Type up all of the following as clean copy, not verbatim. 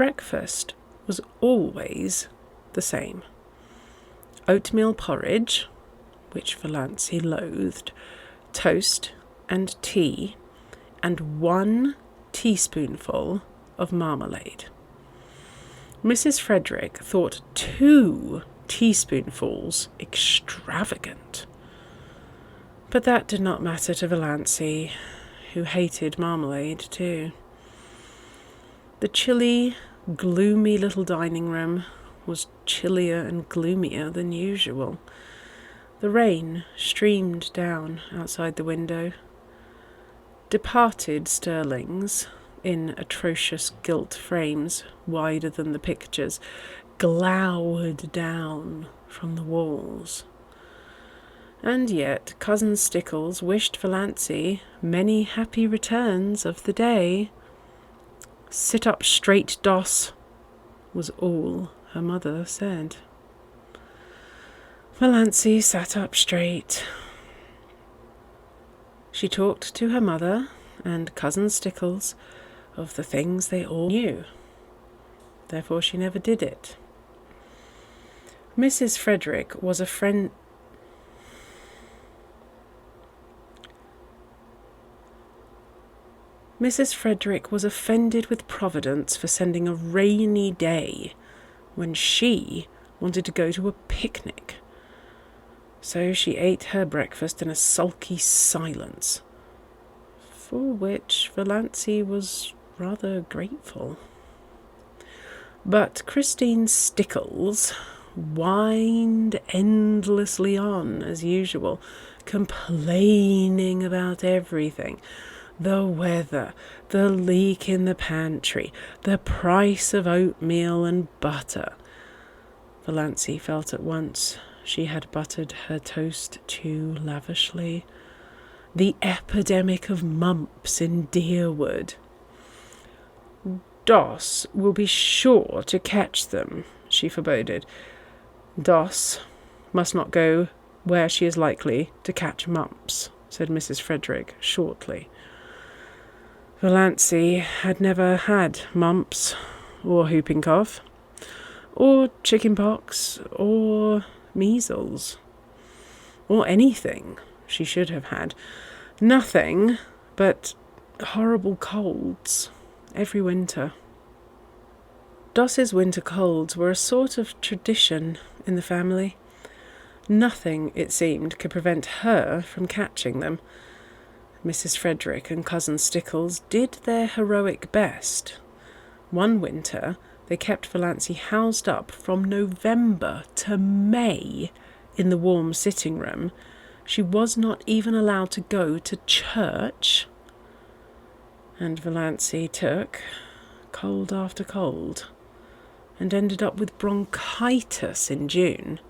breakfast was always the same. Oatmeal porridge, which Valancy loathed, toast and tea, and 1 teaspoonful of marmalade. Mrs. Frederick thought 2 teaspoonfuls extravagant. But that did not matter to Valancy, who hated marmalade too. The chilly, gloomy little dining room was chillier and gloomier than usual. The rain streamed down outside the window. Departed Stirlings, in atrocious gilt frames wider than the pictures, glowered down from the walls. And yet Cousin Stickles wished Valancy many happy returns of the day. "Sit up straight, Doss," was all her mother said. Valancy sat up straight. She talked to her mother and Cousin Stickles of the things they all knew. Therefore she never did it. Mrs. Frederick was a friend... Mrs. Frederick was offended with Providence for sending a rainy day when she wanted to go to a picnic. So she ate her breakfast in a sulky silence, for which Valancy was rather grateful. But Christine Stickles whined endlessly on, as usual, complaining about everything. The weather, the leak in the pantry, the price of oatmeal and butter. Valancy felt at once she had buttered her toast too lavishly. The epidemic of mumps in Deerwood. "Doss will be sure to catch them," she foreboded. "Doss must not go where she is likely to catch mumps," said Mrs. Frederick shortly. Valancy had never had mumps, or whooping cough, or chicken pox, or measles, or anything she should have had. Nothing but horrible colds every winter. Doss's winter colds were a sort of tradition in the family. Nothing, it seemed, could prevent her from catching them. Mrs. Frederick and Cousin Stickles did their heroic best. One winter they kept Valancy housed up from November to May in the warm sitting room. She was not even allowed to go to church. And Valancy took cold after cold and ended up with bronchitis in June.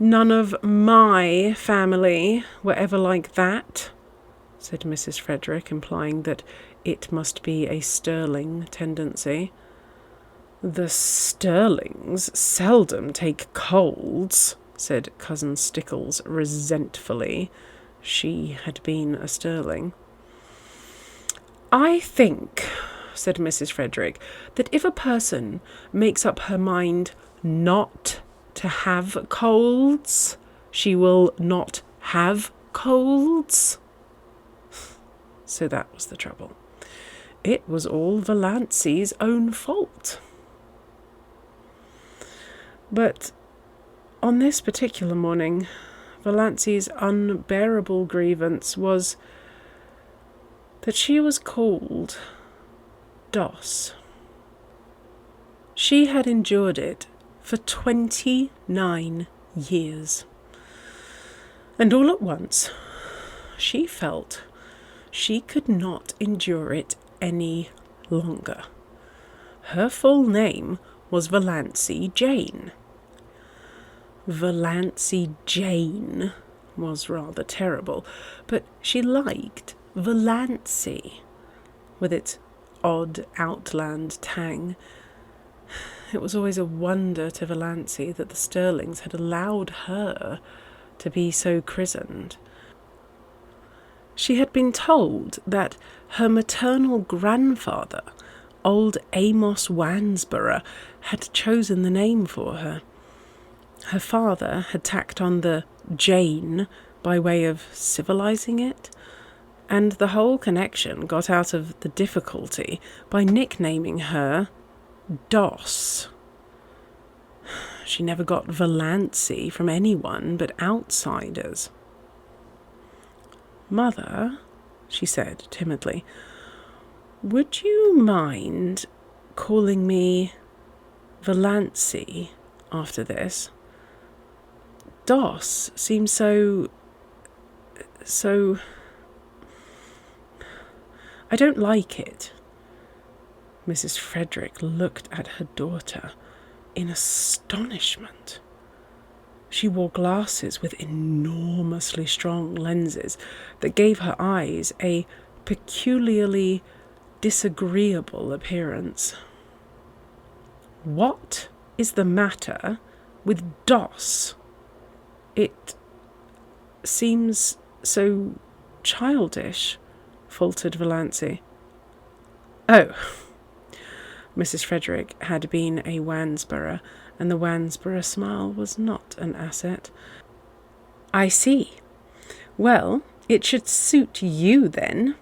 "None of my family were ever like that," said Mrs. Frederick, implying that it must be a Stirling tendency. "The Stirlings seldom take colds," said Cousin Stickles resentfully. She had been a Stirling. "I think," said Mrs. Frederick, "that if a person makes up her mind not to have colds, she will not have colds." So that was the trouble. It was all Valancy's own fault. But on this particular morning, Valancy's unbearable grievance was that she was called Doss. She had endured it for 29 years. And all at once, she felt she could not endure it any longer. Her full name was Valancy Jane. Valancy Jane was rather terrible, but she liked Valancy, with its odd outland tang. It was always a wonder to Valancy that the Stirlings had allowed her to be so christened. She had been told that her maternal grandfather old Amos Wansborough had chosen the name for her. Her father had tacked on the Jane by way of civilising it, and the whole connection got out of the difficulty by nicknaming her Doss. She never got Valancy from anyone but outsiders. "Mother," she said timidly, "would you mind calling me Valancy after this? Doss seems so... I don't like it." Mrs. Frederick looked at her daughter in astonishment. She wore glasses with enormously strong lenses that gave her eyes a peculiarly disagreeable appearance. "What is the matter with Doss? It seems so childish," faltered Valancy. "Oh." Mrs. Frederick had been a Wansborough, and the Wansborough smile was not an asset. "I see. Well, it should suit you then.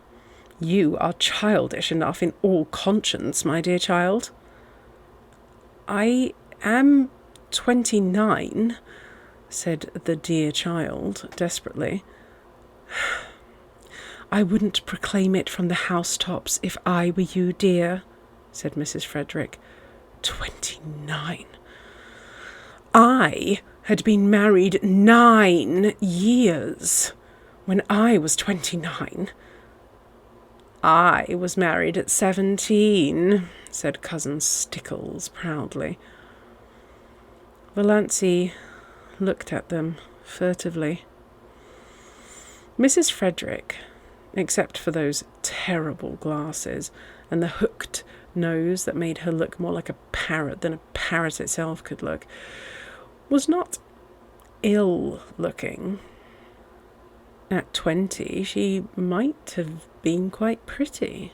You are childish enough in all conscience, my dear child." "I am 29, said the dear child desperately. "I wouldn't proclaim it from the housetops if I were you, dear," said Mrs. Frederick. 29. I had been married 9 years when I was 29. "I was married at 17, said Cousin Stickles proudly. Valancy looked at them furtively. Mrs. Frederick, except for those terrible glasses and the hooked nose that made her look more like a parrot than a parrot itself could look, was not ill-looking. At 20, she might have been quite pretty.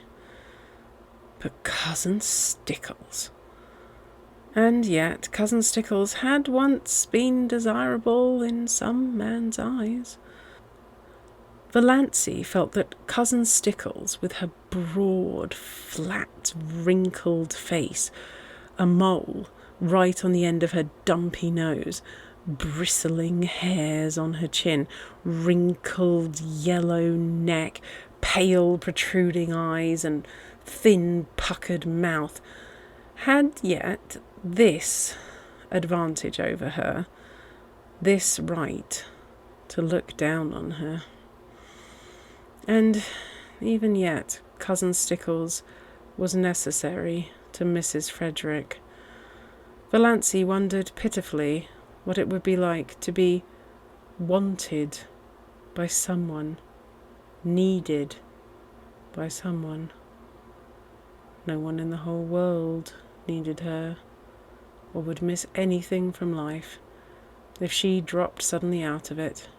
But Cousin Stickles... And yet Cousin Stickles had once been desirable in some man's eyes. Valancy felt that Cousin Stickles, with her broad, flat, wrinkled face, a mole right on the end of her dumpy nose, bristling hairs on her chin, wrinkled yellow neck, pale protruding eyes, and thin puckered mouth, had yet this advantage over her, this right to look down on her. And even yet, Cousin Stickles was necessary to Mrs. Frederick. Valancy wondered pitifully what it would be like to be wanted by someone, needed by someone. No one in the whole world needed her, or would miss anything from life if she dropped suddenly out of it.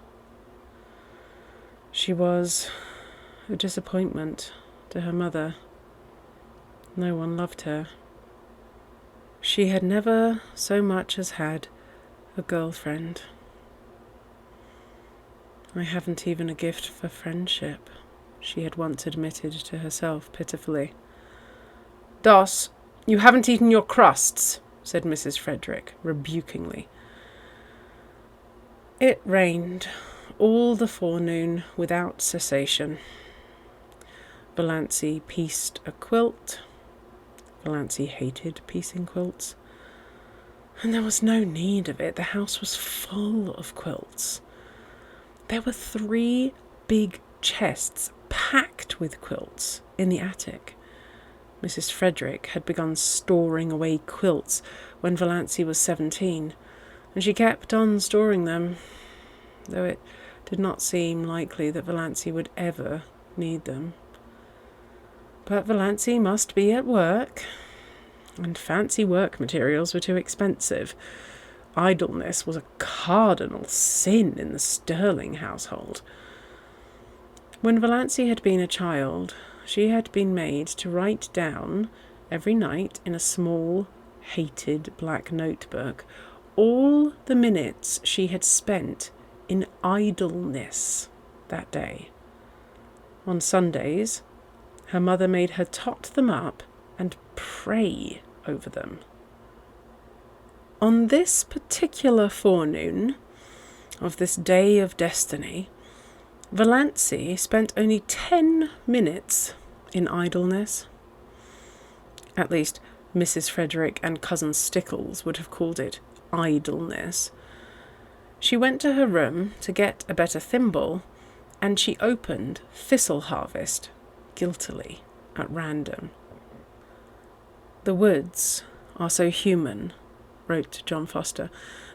She was a disappointment to her mother. No one loved her. She had never so much as had a girlfriend. "I haven't even a gift for friendship," she had once admitted to herself pitifully. "Doss, you haven't eaten your crusts," said Mrs. Frederick rebukingly. It rained all the forenoon without cessation. Valancy pieced a quilt. Valancy hated piecing quilts. And there was no need of it. The house was full of quilts. There were 3 big chests packed with quilts in the attic. Mrs. Frederick had begun storing away quilts when Valancy was 17, and she kept on storing them, though it did not seem likely that Valancy would ever need them. But Valancy must be at work, and fancy work materials were too expensive. Idleness was a cardinal sin in the Stirling household. When Valancy had been a child, she had been made to write down every night in a small, hated black notebook, all the minutes she had spent in idleness that day. On Sundays, her mother made her tot them up and pray over them. On this particular forenoon of this day of destiny, Valancy spent only 10 minutes in idleness. At least Mrs. Frederick and Cousin Stickles would have called it idleness. She went to her room to get a better thimble, and she opened Thistle Harvest guiltily at random. "The woods are so human," wrote John Foster,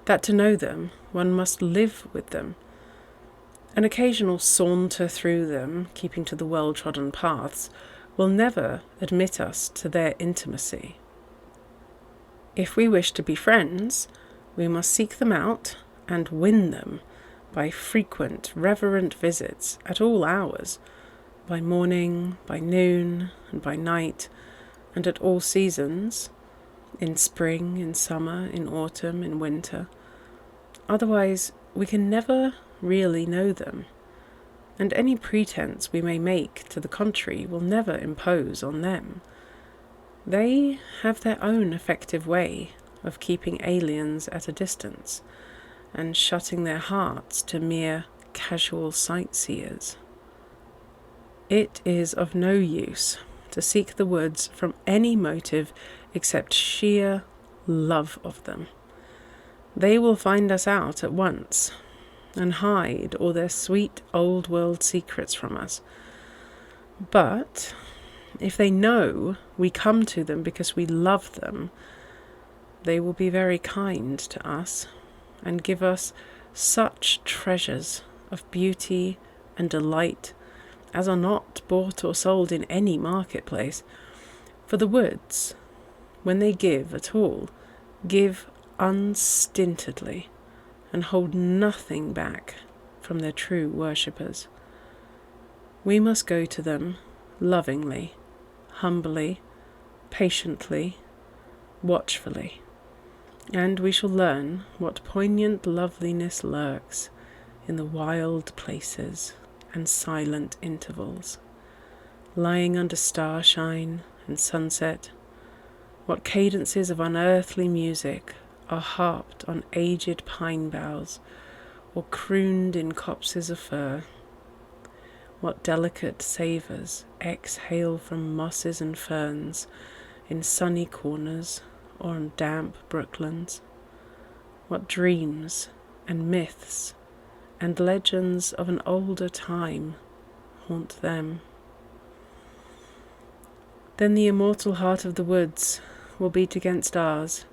"that to know them one must live with them. An occasional saunter through them, keeping to the well-trodden paths, will never admit us to their intimacy. If we wish to be friends, we must seek them out and win them by frequent, reverent visits at all hours, by morning, by noon, and by night, and at all seasons, in spring, in summer, in autumn, in winter. Otherwise, we can never really know them, and any pretense we may make to the contrary will never impose on them. They have their own effective way of keeping aliens at a distance, and shutting their hearts to mere casual sightseers. It is of no use to seek the woods from any motive except sheer love of them. They will find us out at once, and hide all their sweet old-world secrets from us. But if they know we come to them because we love them, they will be very kind to us, and give us such treasures of beauty and delight as are not bought or sold in any marketplace. For the woods, when they give at all, give unstintedly, and hold nothing back from their true worshippers. We must go to them lovingly, humbly, patiently, watchfully, and we shall learn what poignant loveliness lurks in the wild places and silent intervals, lying under starshine and sunset, what cadences of unearthly music are harped on aged pine boughs or crooned in copses of fir, what delicate savours exhale from mosses and ferns in sunny corners or on damp brooklands, what dreams and myths and legends of an older time haunt them. Then the immortal heart of the woods will beat against ours,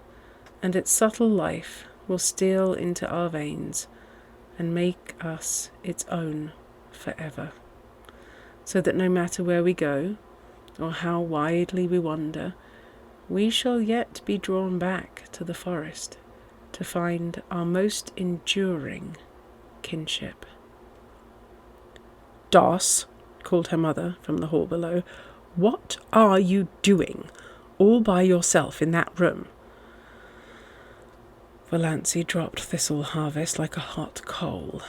and its subtle life will steal into our veins and make us its own forever, so that no matter where we go, or how widely we wander, we shall yet be drawn back to the forest to find our most enduring kinship. "Doss," called her mother from the hall below, "what are you doing, all by yourself in that room?" Valancy dropped Thistle Harvest like a hot coal,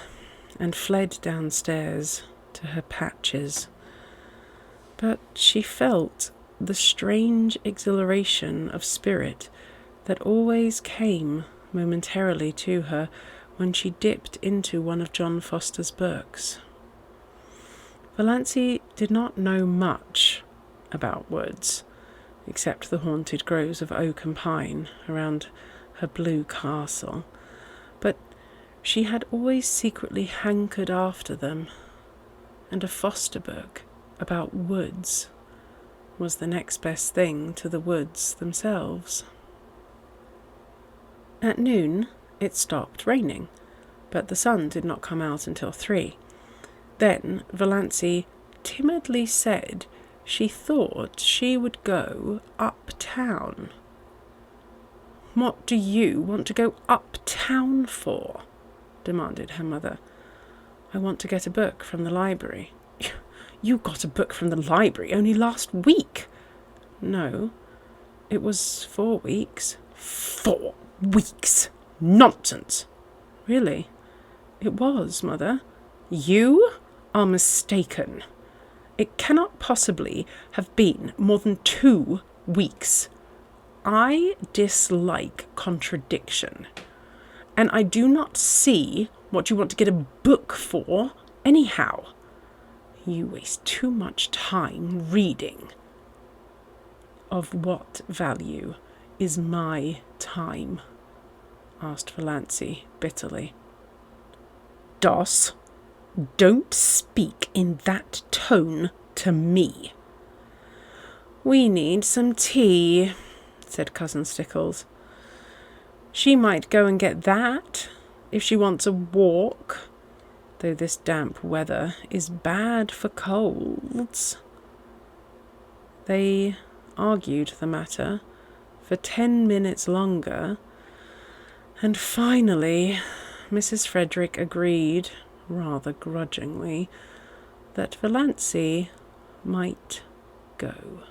and fled downstairs to her patches. But she felt the strange exhilaration of spirit that always came momentarily to her when she dipped into one of John Foster's books. Valancy did not know much about woods, except the haunted groves of oak and pine around her blue castle, but she had always secretly hankered after them, and a Foster book about woods was the next best thing to the woods themselves. At noon it stopped raining, but the sun did not come out until 3. Then Valancy timidly said she thought she would go uptown. "What do you want to go uptown for?" demanded her mother. "I want to get a book from the library." "You got a book from the library only last week." "No, It was 4 weeks. 4 weeks? Nonsense! Really? It was, Mother. You are mistaken. It cannot possibly have been more than 2 weeks. I dislike contradiction, and I do not see what you want to get a book for anyhow. You waste too much time reading. Of what value is my time? Asked Valancy bitterly. Doss, don't speak in that tone to me. We need some tea, said Cousin Stickles. She might go and get that if she wants a walk, though this damp weather is bad for colds. They argued the matter for 10 minutes longer, and finally Mrs. Frederick agreed, rather grudgingly, that Valancy might go.